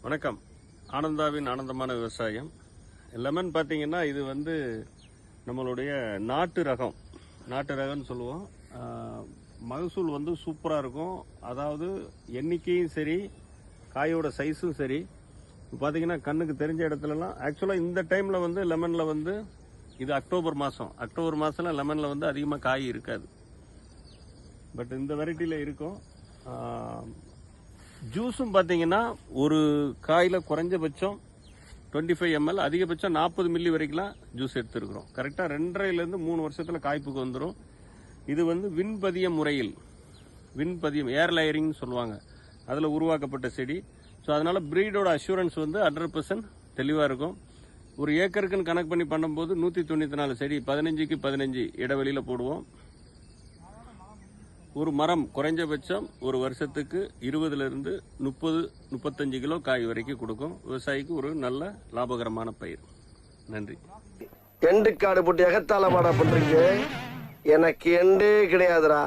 வணக்கம். ஆனந்தாவின் ஆனந்தமான விவசாயம். லெமன் பார்த்தீங்கன்னா இது வந்து நம்மளுடைய நாட்டு ரகம்னு சொல்லுவோம். மகசூல் வந்து சூப்பராக இருக்கும். அதாவது எண்ணிக்கையும் சரி, காயோட சைஸும் சரி. பார்த்தீங்கன்னா கண்ணுக்கு தெரிஞ்ச இடத்துலலாம் ஆக்சுவலாக இந்த டைமில் வந்து லெமனில் வந்து இது அக்டோபர் மாதம் லெமனில் வந்து அதிகமாக காய் இருக்காது. பட் இந்த வெரைட்டியில் இருக்கும். ஜூஸும் பார்த்தீங்கன்னா ஒரு காயில் குறைஞ்சபட்சம் 25 ml, அதிகபட்சம் 40 மில்லி வரைக்கும்லாம் ஜூஸ் எடுத்துருக்குறோம். கரெக்டாக 2.5 to 3 வருஷத்தில் காய்ப்புக்கு வந்துடும். இது வந்து விண்பதியம் ஏர் லேயரிங்னு சொல்லுவாங்க, அதில் உருவாக்கப்பட்ட செடி. ஸோ அதனால் ப்ரீடோட அஷூரன்ஸ் வந்து 100% தெளிவாக இருக்கும். ஒரு ஏக்கருக்குன்னு கணக்கு பண்ணி பண்ணும்போது 194 செடி 15க்கு 15 இடைவெளியில் போடுவோம். ஒரு மரம் குறைஞ்சபட்சம் ஒரு வருஷத்துக்கு 20 to 35 கிலோ காய் வரைக்கும் கொடுக்கும். விவசாயிக்கு ஒரு நல்ல லாபகரமான பயிர். நன்றி. எண்டு காடு போட்டு எகத்தால மாடா பண்றீங்க. எனக்கு எண்டே கிடையாதுடா.